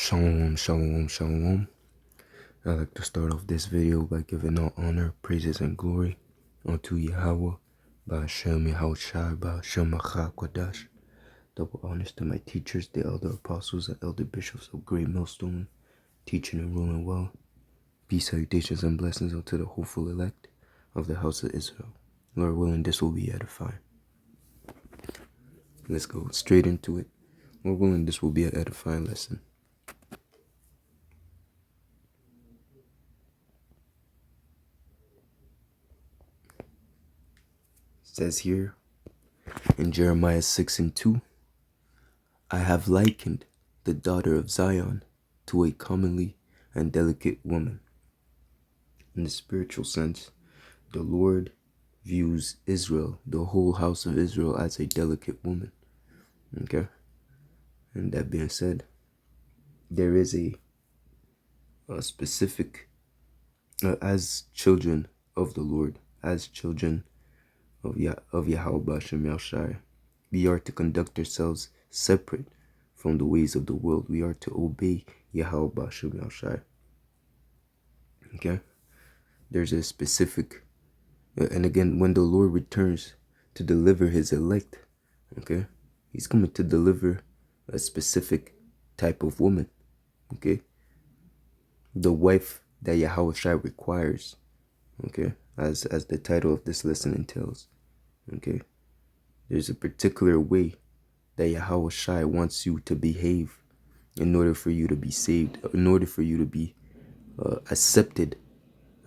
Shalom, shalom, shalom. I'd like to start off this video by giving all honor, praises, and glory unto Yahweh, Ba'ashem YAHAWASHI, Ba'ashem Quadash. Double honors to my teachers, the elder apostles and elder bishops of Great Millstone, teaching and ruling well. Peace, salutations, and blessings unto the hopeful elect of the house of Israel. Lord willing, this will be edifying. Let's go straight into it. Lord willing, this will be an edifying lesson. It says here in Jeremiah 6:2, I have likened the daughter of Zion to a comely and delicate woman. In the spiritual sense, the Lord views Israel, the whole house of Israel, as a delicate woman. Okay? And that being said, there is a specific, as children of the Lord, as children of YAHAWASHI, we are to conduct ourselves separate from the ways of the world. We are to obey YAHAWASHI. Okay? There's a specific, and again, when the Lord returns to deliver his elect, okay, he's coming to deliver a specific type of woman, okay? The wife that YAHAWASHI requires, okay, as the title of this lesson entails, okay? There's a particular way that YAHAWASHI wants you to behave in order for you to be saved, in order for you to be accepted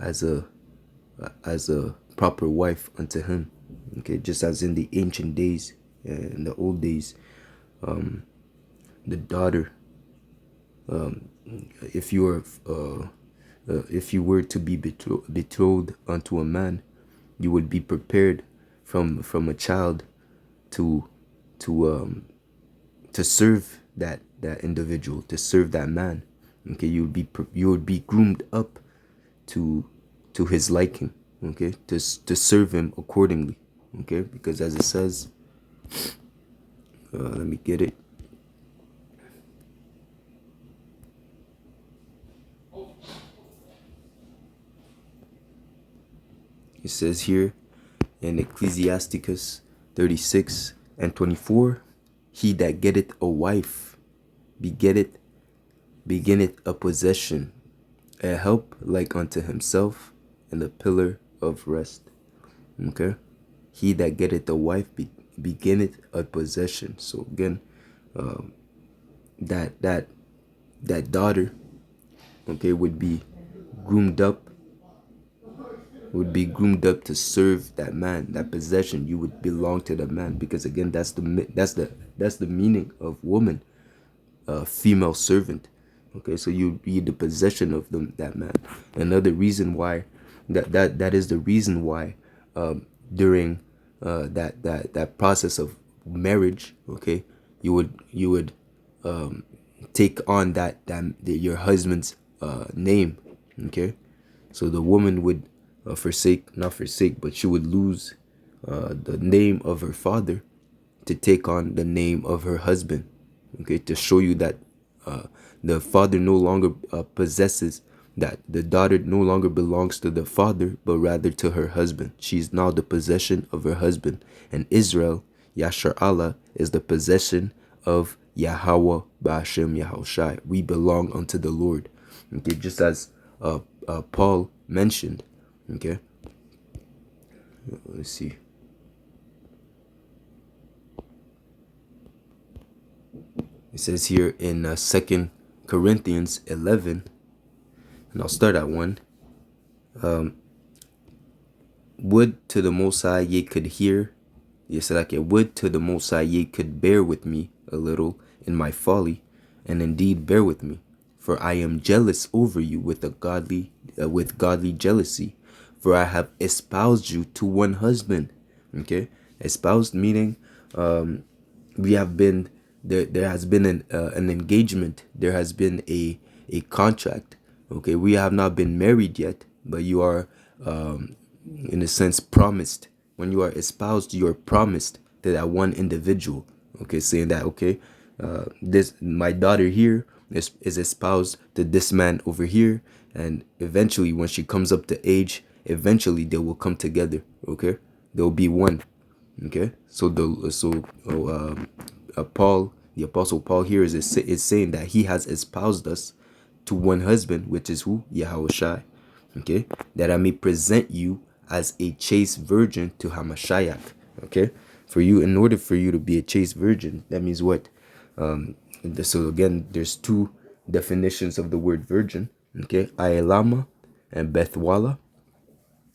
as a proper wife unto him. Okay, just as in the ancient days, in the old days, the daughter, if you were to be betrothed unto a man, you would be prepared from a child to serve that individual, to serve that man. Okay, you would be groomed up to his liking, okay, to serve him accordingly, okay, because as it says, let me get it. It says here in Ecclesiasticus 36:24, he that getteth a wife begetteth a possession, a help like unto himself, and a pillar of rest. Okay, he that getteth a wife beginneth a possession. So again, that daughter, okay, would be groomed up to serve that man, that possession. You would belong to the man, because again, that's the meaning of woman, female servant. Okay, so you'd be the possession of that man. Another reason why that is the reason why during that process of marriage, okay, you would take on your husband's name. Okay, so the woman would not forsake, but she would lose the name of her father to take on the name of her husband. Okay, to show you that the father no longer possesses, that the daughter no longer belongs to the father, but rather to her husband. She is now the possession of her husband. And Israel, Yashar Allah, is the possession of Yahweh Ba'ashem YAHAWASHI. We belong unto the Lord. Okay, just as Paul mentioned. Okay, let's see. It says here in 2 Corinthians 11, and I'll start at 1. Would to the Most High ye could hear. Yes, like it would to the Most High ye could bear with me a little in my folly, and indeed bear with me, for I am jealous over you with godly jealousy, for I have espoused you to one husband. Okay, espoused meaning we have been. There has been an engagement. There has been a contract. Okay, we have not been married yet, but you are, in a sense, promised. When you are espoused, you are promised to that one individual. Okay, saying that, okay, my daughter here is espoused to this man over here, and eventually when she comes up to age, eventually they will come together. Okay, they'll be one. Okay, so Paul, the apostle Paul here is saying that he has espoused us to one husband, which is who? Yahawashi. Okay, that I may present you as a chaste virgin to Hamashiach. Okay, for you, in order for you to be a chaste virgin, that means what? So again, there's two definitions of the word virgin. Okay, Aelama and Bethwala.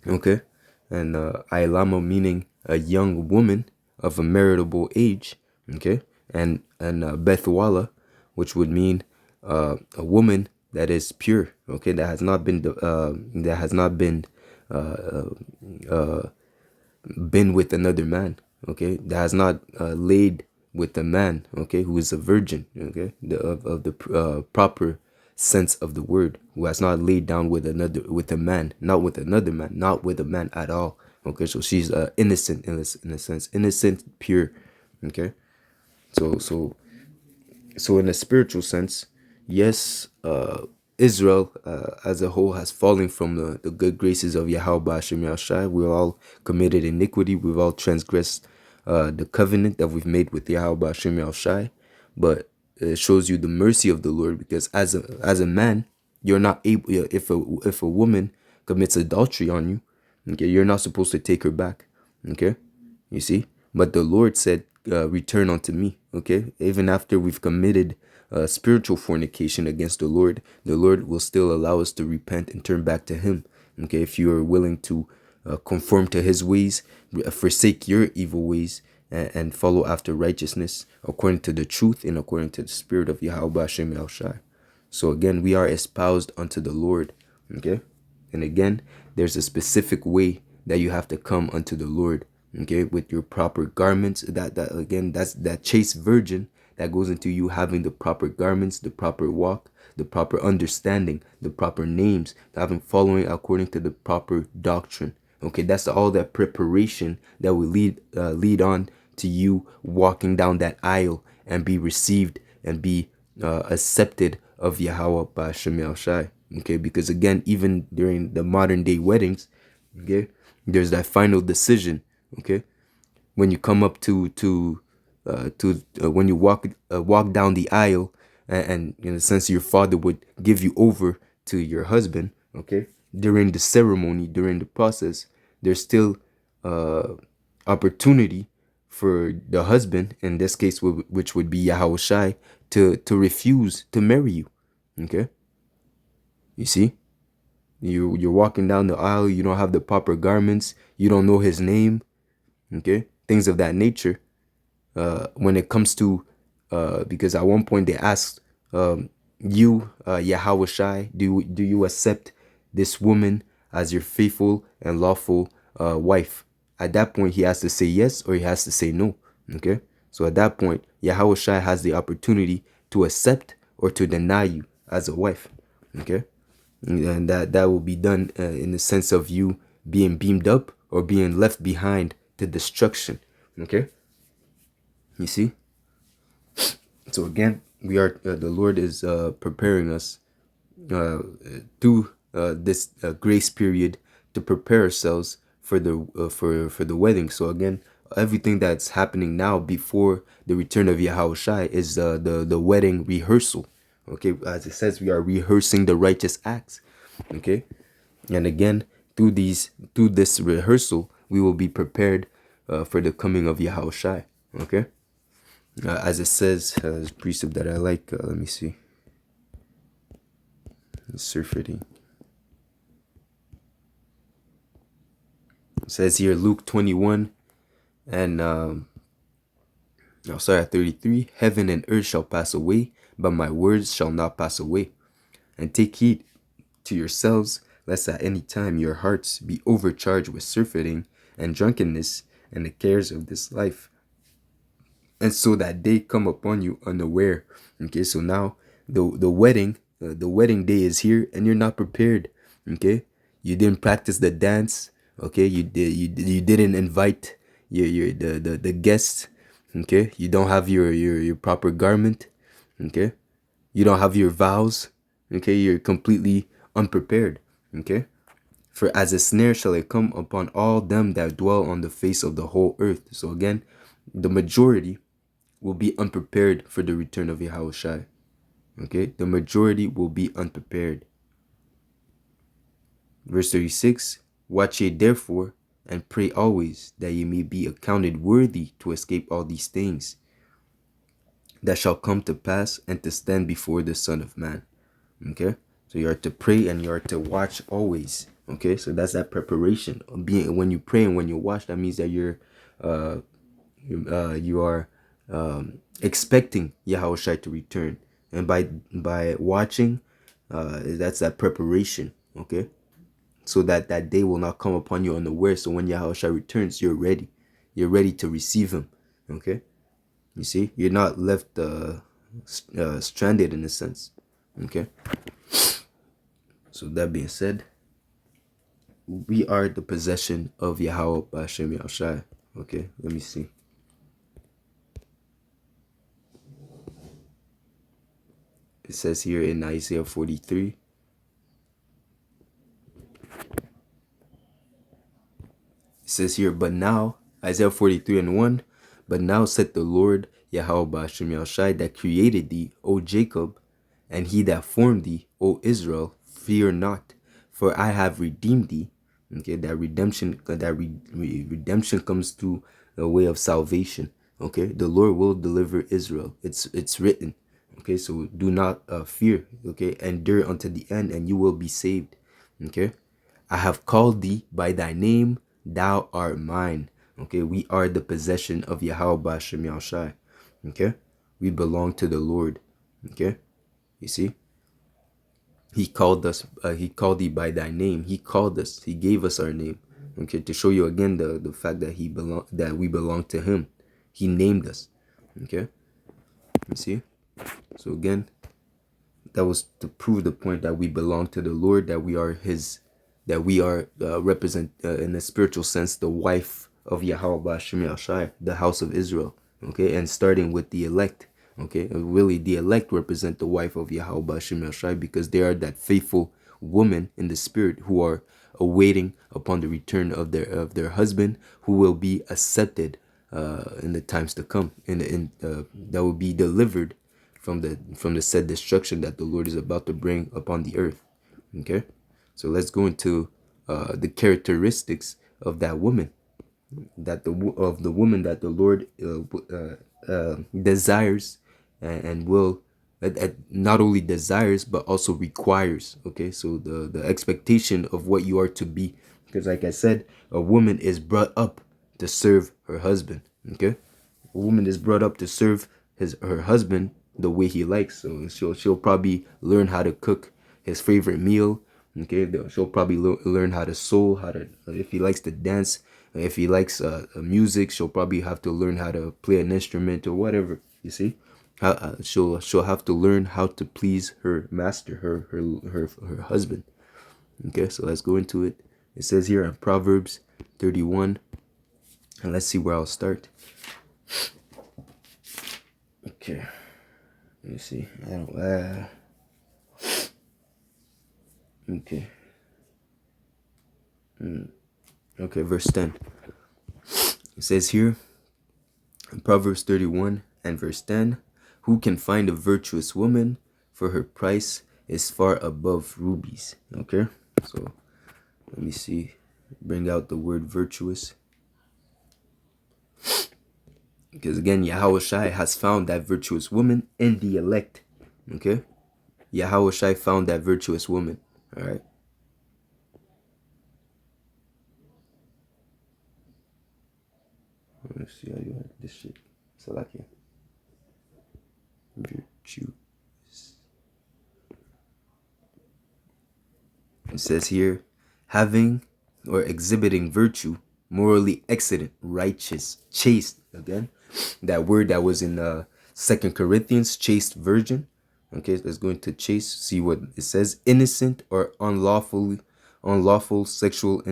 Okay, and Ailama meaning a young woman of a marriageable age. Okay, and Bethwala, which would mean a woman that is pure. Okay, that has not been with another man. Okay, that has not laid with a man. Okay, who is a virgin. Okay, of the proper sense of the word, who has not laid down with a man, not with another man, not with a man at all. Okay, so she's innocent in a sense, innocent, pure. Okay, so in a spiritual sense, yes, Israel as a whole has fallen from the good graces of Yahweh Hashem Yahushai. We've all committed iniquity. We've all transgressed the covenant that we've made with Yahweh Hashem Yahushai. But it shows you the mercy of the Lord, because as a man, you're not able. If a woman commits adultery on you, okay, you're not supposed to take her back. Okay, you see. But the Lord said, return unto me. Okay, even after we've committed spiritual fornication against the Lord will still allow us to repent and turn back to him. Okay, if you are willing to conform to his ways, forsake your evil ways, and follow after righteousness according to the truth and according to the spirit of Yahweh Hashem Yahushai. So again, we are espoused unto the Lord. Okay, and again, there's a specific way that you have to come unto the Lord. Okay, with your proper garments. That's that chaste virgin that goes into you having the proper garments, the proper walk, the proper understanding, the proper names, having following according to the proper doctrine. Okay, that's all that preparation that will lead on to you walking down that aisle and be received and be accepted of Yahweh Ba'ashem Yahushai. Okay, because again, even during the modern day weddings, okay, there's that final decision. Okay, when you come up to when you walk down the aisle, and in a sense your father would give you over to your husband. Okay, during the ceremony, during the process, there's still opportunity for the husband, in this case, which would be Yahawashi, to refuse to marry you. Okay, you see, you're walking down the aisle, you don't have the proper garments, you don't know his name. Okay, things of that nature. When it comes to because at one point they asked you, Yahawashi, do you accept this woman as your faithful and lawful wife? At that point, he has to say yes or he has to say no. Okay, so at that point, Yahawashi has the opportunity to accept or to deny you as a wife. Okay, and that will be done in the sense of you being beamed up or being left behind to destruction. Okay, you see. So again, we are the Lord is preparing us through this grace period to prepare ourselves for the wedding. So again, everything that's happening now before the return of Yahawashi is the wedding rehearsal. Okay, as it says, we are rehearsing the righteous acts. Okay, and again, through this rehearsal, we will be prepared for the coming of Yahawashi. Okay, as it says, this precept that I like. Let me see. Surfing. It says here, Luke 21 and at 33. Heaven and earth shall pass away, but my words shall not pass away. And take heed to yourselves, lest at any time your hearts be overcharged with surfeiting and drunkenness and the cares of this life, and so that day come upon you unaware. Okay, so now the wedding day is here, and you're not prepared. Okay, you didn't practice the dance. Okay, you didn't invite the guests. Okay, you don't have your proper garment. Okay, You don't have your vows. Okay, you're completely unprepared. Okay. For as a snare shall it come upon all them that dwell on the face of the whole earth. So again, the majority will be unprepared for the return of Yahawashi. Okay, the majority will be unprepared. Verse 36, watch ye therefore, and pray always, that ye may be accounted worthy to escape all these things that shall come to pass, and to stand before the Son of Man. Okay, so you are to pray and you are to watch always. Okay, so that's that preparation. Being when you pray and when you watch, that means that you are expecting Yahawashi to return, and by watching, that's that preparation. Okay, so that that day will not come upon you unaware. So when Yahawashi returns, you're ready. You're ready to receive him. Okay, you see, you're not left stranded in a sense. Okay, so that being said, we are the possession of Yahweh Ba'ashem Yahushai. Okay, let me see. It says here in Isaiah 43. It says here, but now, Isaiah 43 and 1, but now said the Lord Yahweh Ba'ashem Yahushai, that created thee, O Jacob, and he that formed thee, O Israel, fear not, for I have redeemed thee. Okay, that redemption, redemption comes through the way of salvation. Okay, the Lord will deliver Israel. It's written. Okay, so do not fear. Okay, endure unto the end, and you will be saved. Okay, I have called thee by thy name, thou art mine. Okay, we are the possession of Yahweh Ba'ashem Yahushai. Okay, we belong to the Lord. Okay, you see, he called us, he called thee by thy name. He called us, he gave us our name. Okay, to show you again the fact that that we belong to him. He named us. Okay, you see, so again, that was to prove the point that we belong to the Lord, that we are his, that we are represent in a spiritual sense the wife of Yahweh Ba'ashem Yahushai, the house of Israel. Okay, and starting with the elect. Okay, really the elect represent the wife of Yahweh Ba'ashem Yahushai, because they are that faithful woman in the spirit who are awaiting upon the return of their husband, who will be accepted in the times to come, that will be delivered from the said destruction that the Lord is about to bring upon the earth. Okay, so let's go into the characteristics of that woman, of the woman that the Lord desires and will, not only desires but also requires. Okay, so the expectation of what you are to be, because like I said, a woman is brought up to serve her husband. Okay, a woman is brought up to serve her husband the way he likes. So she'll probably learn how to cook his favorite meal. Okay, she'll probably learn how to sew, how to, if he likes to dance, if he likes music, she'll probably have to learn how to play an instrument or whatever. You see, she'll have to learn how to please her master, her husband. Okay, so let's go into it. It says here in Proverbs 31, and let's see where I'll start. Okay, let me see. I don't. Okay. Okay, verse 10. It says here in Proverbs 31 and verse 10, who can find a virtuous woman, for her price is far above rubies. Okay, so let me see, bring out the word virtuous, because again, Yahawashi has found that virtuous woman in the elect. Okay, Yahawashi found that virtuous woman. All right, let's see how you like this shit. So like here, virtue. It says here, having or exhibiting virtue, morally excellent, righteous, chaste. Again, that word that was in 2 Corinthians, chaste virgin. Okay, let's go into chaste, see what it says. Innocent or unlawful sexual,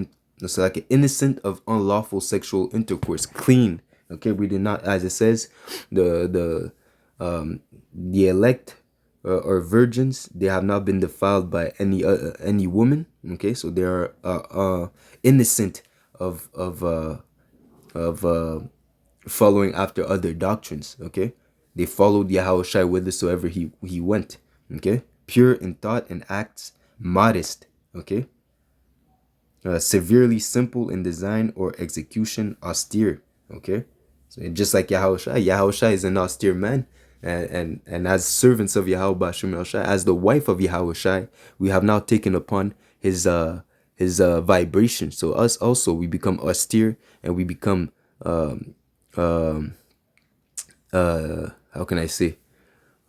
so like an innocent of unlawful sexual intercourse, clean. Okay, we did not, as it says, the elect are virgins. They have not been defiled by any woman. Okay, so they are innocent of of following after other doctrines. Okay, they followed Yahawashi whithersoever he went. Okay, pure in thought and acts, modest. Okay, severely simple in design or execution, austere. Okay, so just like Yahawashi is an austere man, and as servants of Yahweh Bashim Yahushai, as the wife of Yahawashi, we have now taken upon his vibration. So us also, we become austere, and we become um how can I say,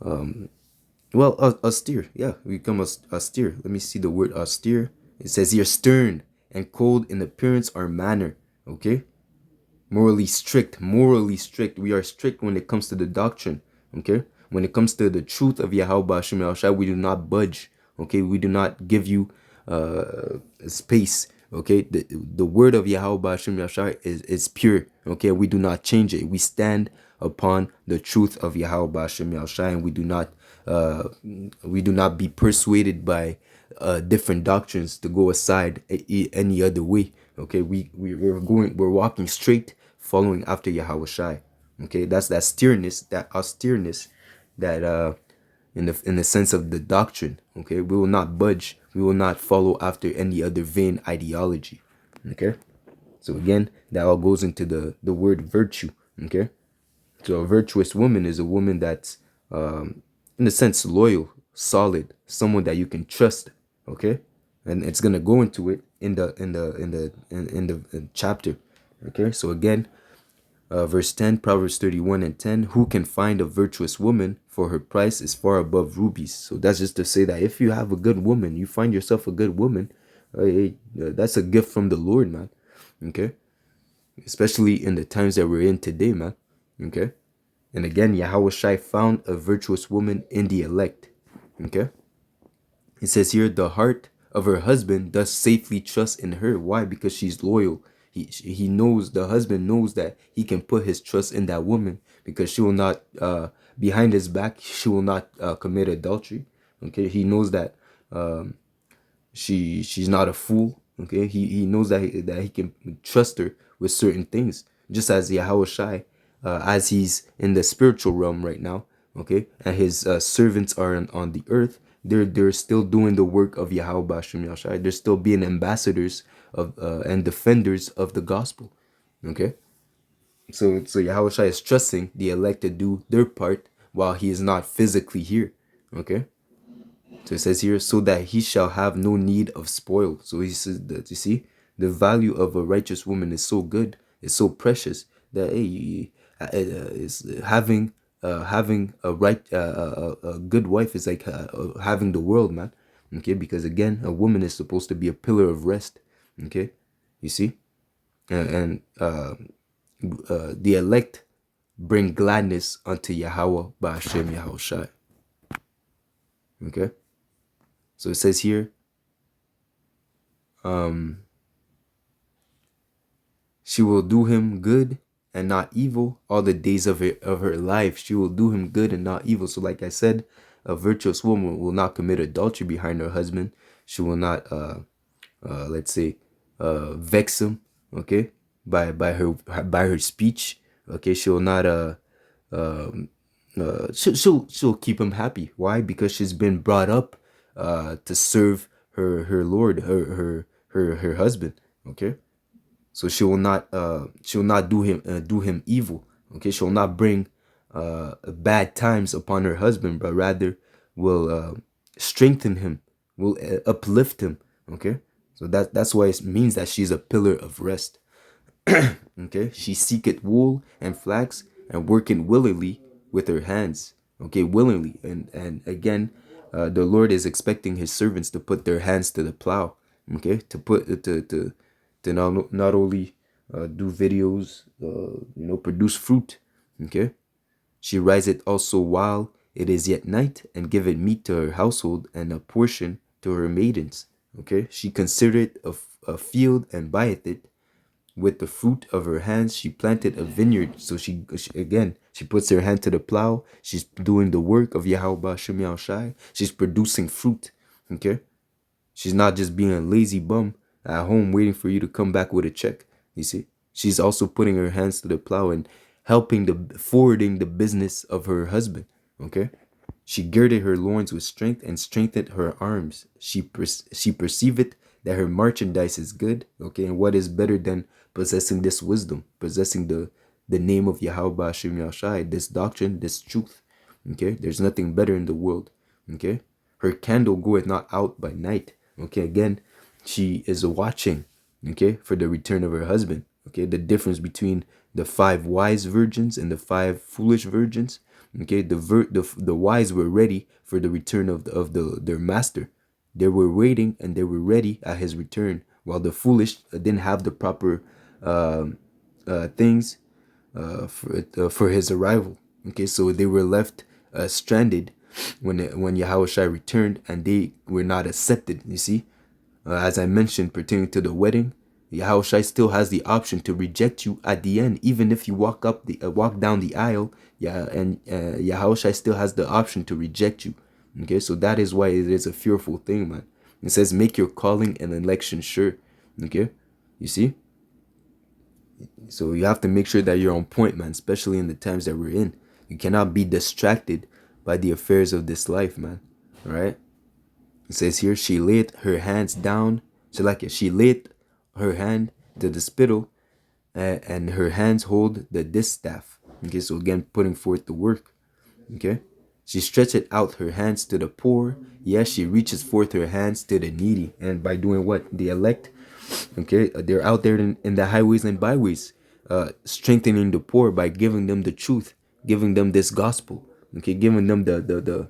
well, austere. Yeah, we become austere. Let me see the word austere. It says here stern and cold in appearance or manner. Okay, morally strict. Morally strict. We are strict when it comes to the doctrine. Okay, when it comes to the truth of Yahweh Bashim Yahushua, we do not budge. Okay, we do not give you space. Okay, the word of Yahweh Bashim Yahushua is pure. Okay, we do not change it. We stand upon the truth of Yahweh Bashim Yahushua, and we do not be persuaded by different doctrines to go aside any other way. Okay, we're walking straight, following after Yahweh Shai. Okay, that's that steerness, that austereness, that in the sense of the doctrine. Okay, we will not budge. We will not follow after any other vain ideology. Okay, so again, that all goes into the word virtue. Okay, so a virtuous woman is a woman that's in a sense loyal, solid, someone that you can trust. Okay, and it's gonna go into it in the chapter. Okay, so again, verse 10, Proverbs 31 and 10, who can find a virtuous woman, for her price is far above rubies. So that's just to say that if you have a good woman, you find yourself a good woman, that's a gift from the Lord, man. Okay, especially in the times that we're in today, man. Okay, and again, Yahweh Shai found a virtuous woman in the elect. Okay, it says here, the heart of her husband does safely trust in her. Why? Because she's loyal. He knows, the husband knows that he can put his trust in that woman, because she will not, behind his back, she will not commit adultery. Okay, he knows that she's not a fool. Okay, he knows that he can trust her with certain things, just as Yahweh Shai, as he's in the spiritual realm right now. Okay, and his servants are on the earth. They're still doing the work of Yahweh Bashim Yahshai. They're still being ambassadors of and defenders of the gospel. Okay, so Yahweh Shai is trusting the elect to do their part while he is not physically here. Okay, so it says here, so that he shall have no need of spoil. So he says that, you see, the value of a righteous woman is so good, it's so precious, that hey, is having a good wife is like having the world, man. Okay, because again, a woman is supposed to be a pillar of rest. Okay, you see, and the elect bring gladness unto Yahweh Ba'ashem Yahushai. Okay, so it says here, she will do him good and not evil all the days of her life. She will do him good and not evil. So like I said, a virtuous woman will not commit adultery behind her husband. She will not let's say vex him, okay, by her speech. Okay, she will not she'll keep him happy. Why? Because she's been brought up to serve her Lord, her husband. Okay, so she will not do him evil. Okay, she will not bring bad times upon her husband, but rather will strengthen him, will uplift him. Okay, so that's why it means that she's a pillar of rest. Okay, she seeketh wool and flax and working willingly with her hands. Okay, willingly, and again, the Lord is expecting his servants to put their hands to the plow. Okay, to put to not only do videos, produce fruit. Okay, she riseth also while it is yet night, and giveth meat to her household and a portion to her maidens. Okay, she considereth a field and buyeth it, with the fruit of her hands she planted a vineyard. So she puts her hand to the plow. She's doing the work of Yahweh Shem Shai. She's producing fruit. Okay, she's not just being a lazy bum at home waiting for you to come back with a check. You see, she's also putting her hands to the plow and helping the forwarding the business of her husband. Okay, she girded her loins with strength and strengthened her arms. She perceived that her merchandise is good. Okay, and what is better than possessing this wisdom, possessing the name of Yahweh Hashem Yahshai, this doctrine, this truth. Okay, there's nothing better in the world. Okay, her candle goeth not out by night. Okay, again, she is watching. Okay, for the return of her husband. Okay, the difference between the 5 wise virgins and the 5 foolish virgins. Okay, the wise were ready for the return of their master. They were waiting and they were ready at his return, while the foolish didn't have the proper things for his arrival. Okay, so they were left stranded when Yahushua returned, and they were not accepted. You see, as I mentioned pertaining to the wedding, Yahushua still has the option to reject you at the end, even if you walk down the aisle. Yeah, and Yahushua still has the option to reject you. Okay, so that is why it is a fearful thing, man. It says, "Make your calling and election sure." Okay, you see. So you have to make sure that you're on point, man, especially in the times that we're in. You cannot be distracted by the affairs of this life, man. All right. It says here, she laid her hands down. She laid her hand to the spittle, and her hands hold the distaff. Okay, so again, putting forth the work. Okay, she stretched out her hands to the poor. Yes, she reaches forth her hands to the needy. And by doing what? The elect. Okay, they're out there in the highways and byways, strengthening the poor by giving them the truth, giving them this gospel. Okay, giving them the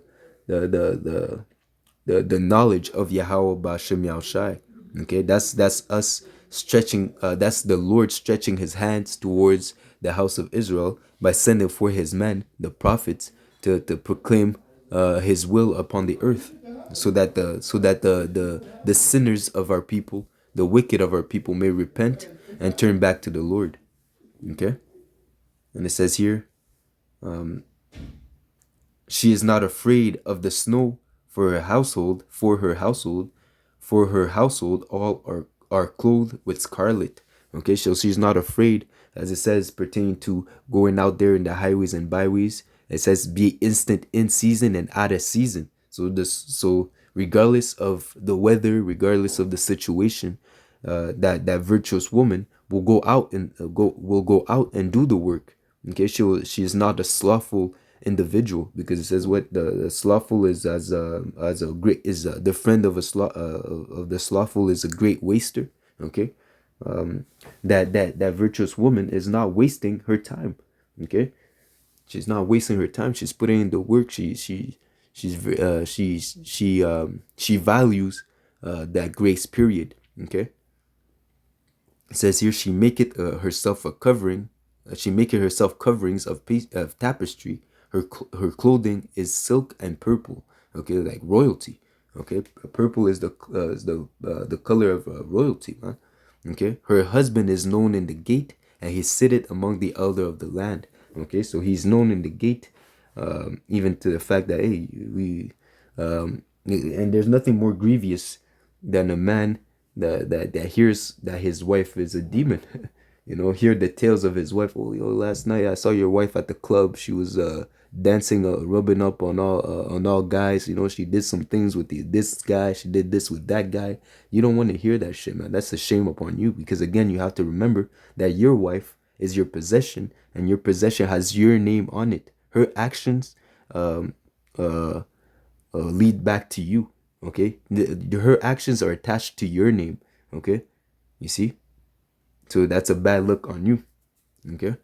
knowledge of Yahweh Ba'Shem Yahushai. Okay, that's us stretching. That's the Lord stretching His hands towards the house of Israel by sending for His men, the prophets, to proclaim His will upon the earth, so that the sinners of our people, the wicked of our people, may repent and turn back to the Lord. Okay, and it says here, she is not afraid of the snow for her household, all are clothed with scarlet. Okay, so she's not afraid, as it says pertaining to going out there in the highways and byways. It says be instant in season and out of season. So regardless of the weather, regardless of the situation, that virtuous woman will go out and do the work. Okay, she is not a slothful individual, because it says what the slothful is as a great is the friend of of the slothful is a great waster. Okay, that virtuous woman is not wasting her time. Okay, she's not wasting her time. She's putting in the work. She values that grace period. Okay, it says here, she maketh herself a covering. She maketh herself coverings of tapestry. Her clothing is silk and purple. Okay, like royalty. Okay, purple is the color of royalty, man. Okay, her husband is known in the gate, and he sitteth among the elder of the land. Okay, so he's known in the gate, even to the fact that, hey, and there's nothing more grievous than a man that hears that his wife is a demon. Hear the tales of his wife. Oh, last night I saw your wife at the club. She was dancing, rubbing up on all guys. She did some things with this guy. She did this with that guy. You don't want to hear that shit, man. That's a shame upon you, because again, you have to remember that your wife is your possession, and your possession has your name on it. Her actions lead back to you. Okay, her actions are attached to your name. Okay, you see, so that's a bad look on you. Okay,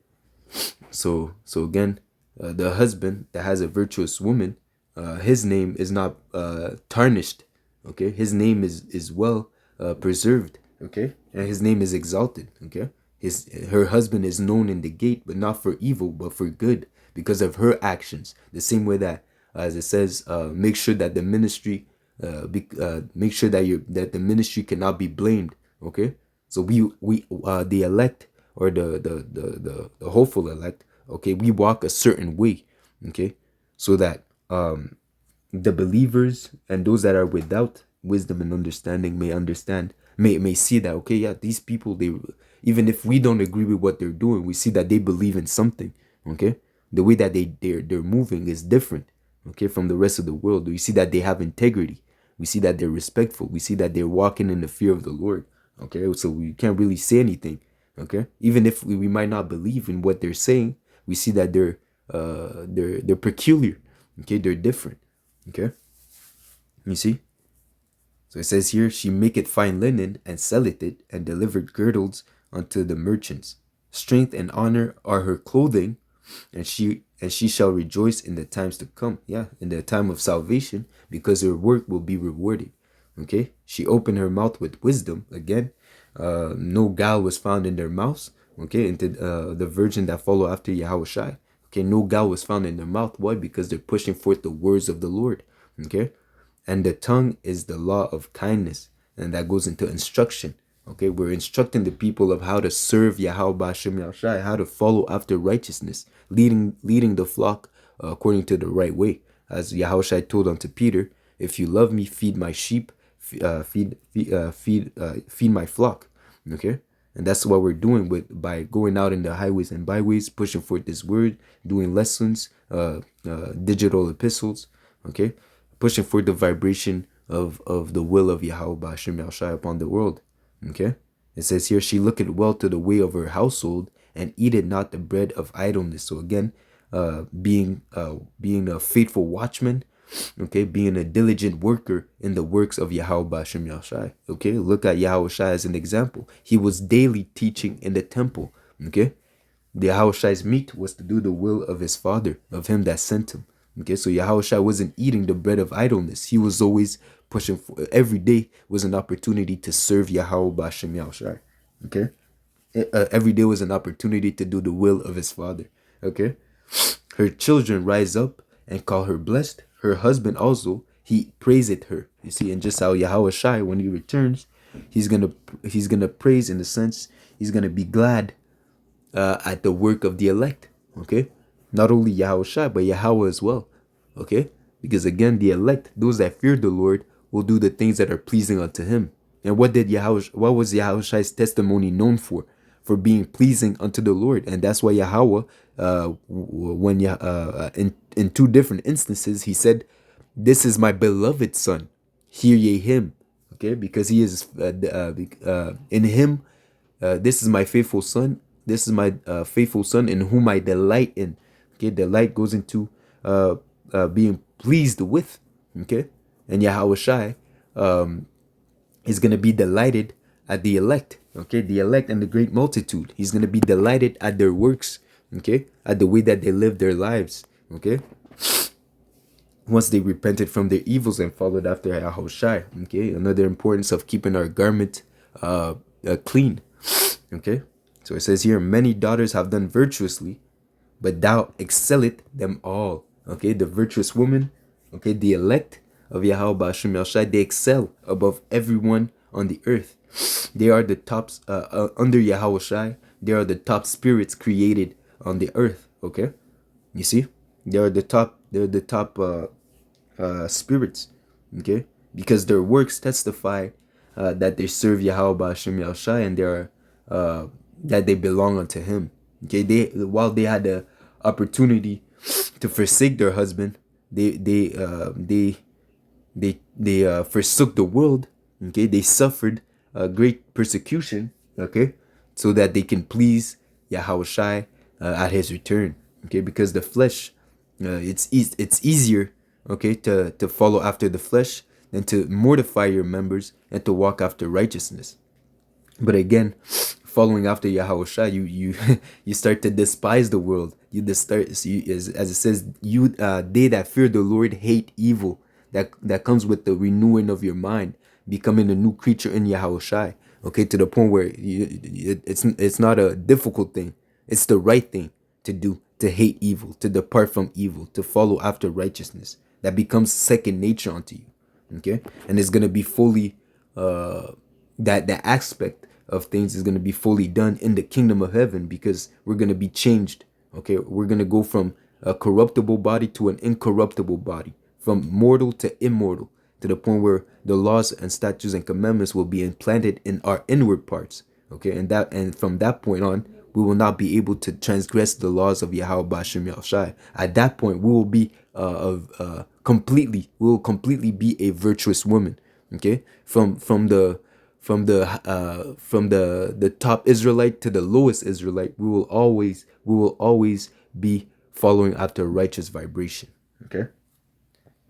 so again, the husband that has a virtuous woman, his name is not tarnished. Okay, his name is well preserved. Okay, and his name is exalted. Okay, her husband is known in the gate, but not for evil, but for good, because of her actions. The same way that, as it says, make sure that the ministry, make sure that the ministry cannot be blamed. Okay, So we the elect, or the hopeful elect, okay, we walk a certain way, okay, so that the believers and those that are without wisdom and understanding may understand, may see that, okay, yeah, these people, they, even if we don't agree with what they're doing, we see that they believe in something, okay. The way that they're moving is different, okay, from the rest of the world. We see that they have integrity, we see that they're respectful, we see that they're walking in the fear of the Lord, okay. So we can't really say anything, okay, even if we might not believe in what they're saying. We see that they're peculiar, okay, they're different, okay. You see? So it says here, she maketh fine linen, and selleth it, and delivered girdles unto the merchants. Strength and honor are her clothing, and she shall rejoice in the times to come. Yeah, in the time of salvation, because her work will be rewarded. Okay? She opened her mouth with wisdom. Again, no guile was found in their mouths. Okay, into the virgin that follow after Yahawashi. Okay, no guile was found in their mouth. Why? Because they're pushing forth the words of the Lord. Okay, and the tongue is the law of kindness, and that goes into instruction. Okay, we're instructing the people of how to serve Yahweh Ba'Shem Yahushai, how to follow after righteousness, leading the flock according to the right way. As Yahushai told unto Peter, if you love me, feed my sheep, feed my flock. Okay, and that's what we're doing by going out in the highways and byways, pushing forth this word, doing lessons, digital epistles. Okay, pushing forth the vibration of the will of Yahweh Ba'Shem Yahushai upon the world. Okay, it says here, she looketh well to the way of her household, and eateth not the bread of idleness. So again, being a faithful watchman, okay, being a diligent worker in the works of Yahweh Ba'Shem Yahushai. Okay, look at Yahushai as an example. He was daily teaching in the temple. Okay, the Yahushai's meat was to do the will of his Father, of him that sent him. Okay, so Yahushai wasn't eating the bread of idleness. He was always pushing for, every day was an opportunity to serve Yahweh Ba'Shem Yahushai. Okay, every day was an opportunity to do the will of his Father. Okay, her children rise up and call her blessed. Her husband also, he praiseth her. You see, and just how Yahushai, when he returns, he's gonna praise, in the sense he's gonna be glad at the work of the elect. Okay, not only Yahushua, but Yahweh as well. Okay, because again, the elect, those that fear the Lord, will do the things that are pleasing unto him. And what was Yahushua's testimony known for? For being pleasing unto the Lord. And that's why Yahweh, in two different instances, he said, this is my beloved son, hear ye him. Okay, because he is in him, this is my faithful son. This is my faithful son in whom I delight in. Okay, delight goes into being pleased with. Okay, and Yahushai is going to be delighted at the elect. Okay, the elect and the great multitude. He's going to be delighted at their works. Okay, at the way that they live their lives. Okay, once they repented from their evils and followed after Yahushai. Okay, another importance of keeping our garment clean. Okay, so it says here, many daughters have done virtuously, but thou excelleth them all. Okay, the virtuous woman, okay, the elect of Yahweh Ba'Shem Yahushai, they excel above everyone on the earth. They are the tops under Yahushai. They are the top spirits created on the earth. Okay, you see, they are the top. They're the top spirits. Okay, because their works testify that they serve Yahweh Ba'Shem Yahushai, and they are that they belong unto him. Okay, while they had the opportunity to forsake their husband, they forsook the world. Okay, they suffered great persecution. Okay, so that they can please Yahushai at his return. Okay, because the flesh, it's easier, okay, to follow after the flesh than to mortify your members and to walk after righteousness. But again, following after Yahushua, you you start to despise the world. As it says, they that fear the Lord hate evil. That comes with the renewing of your mind, becoming a new creature in Yahushua. Okay, to the point where it's not a difficult thing. It's the right thing to do, to hate evil, to depart from evil, to follow after righteousness. That becomes second nature unto you. Okay, and it's gonna be fully that aspect of things is going to be fully done in the kingdom of heaven, because we're going to be changed. Okay, we're going to go from a corruptible body to an incorruptible body, from mortal to immortal, to the point where the laws and statutes and commandments will be implanted in our inward parts. Okay, and from that point on, we will not be able to transgress the laws of Yahweh Bashim Yahushai. At that point, we will be we will completely be a virtuous woman. Okay, from the top Israelite to the lowest Israelite, we will always be following after righteous vibration. Okay,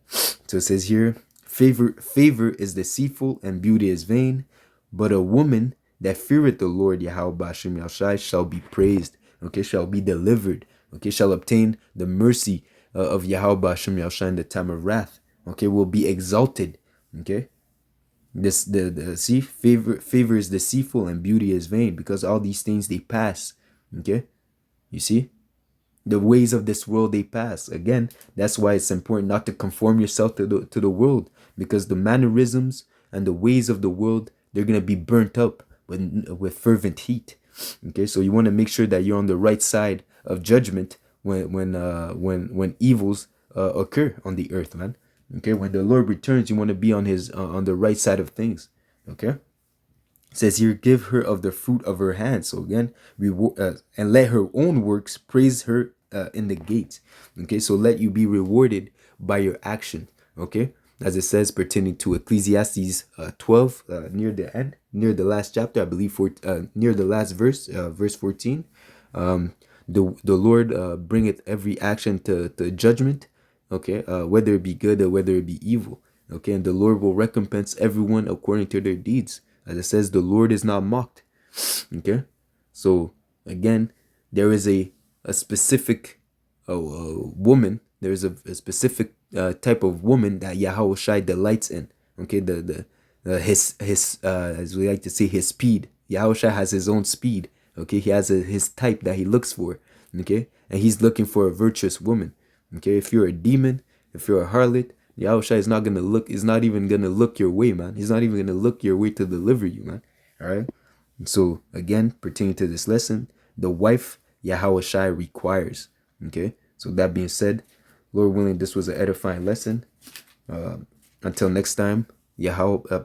so it says here, favor is deceitful and beauty is vain, but a woman that feareth the Lord Yahweh Bashim Yahushai shall be praised. Okay, shall be delivered. Okay, shall obtain the mercy of Yahweh Bashim Yahushai in the time of wrath. Okay, will be exalted. Okay, this the see, favor is deceitful and beauty is vain, because all these things they pass. Okay, you see, the ways of this world they pass. Again, that's why it's important not to conform yourself to the world, because the mannerisms and the ways of the world, they're gonna be burnt up with fervent heat. Okay, so you want to make sure that you're on the right side of judgment when evils occur on the earth, man. Okay, when the Lord returns, you want to be on the right side of things. Okay, it says here, give her of the fruit of her hands. So again, and let her own works praise her in the gates. Okay, so let you be rewarded by your action. Okay, as it says pertaining to Ecclesiastes 12, near the end, near the last chapter, I believe, near the last verse, verse 14. The Lord bringeth every action to judgment. Okay, whether it be good or whether it be evil. Okay, and the Lord will recompense everyone according to their deeds. As it says, the Lord is not mocked. Okay, so again, there is a specific woman. There's a specific type of woman that Yahawashi delights in. Okay, his as we like to say, his speed. Yahawashi has his own speed. Okay, he has his type that he looks for. Okay, and he's looking for a virtuous woman. Okay, if you're a demon, if you're a harlot, Yahushua is not even gonna look your way, man. He's not even gonna look your way to deliver you, man. All right. And so again, pertaining to this lesson, the wife Yahushua requires. Okay. So that being said, Lord willing, this was an edifying lesson. Until next time, Yahweh,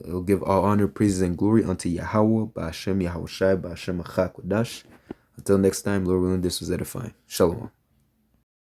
will give all honor, praises, and glory unto Yahweh, Ba'ashem Yahushua, Ba'ashem Achakodash. Until next time, Lord willing, this was edifying. Shalom.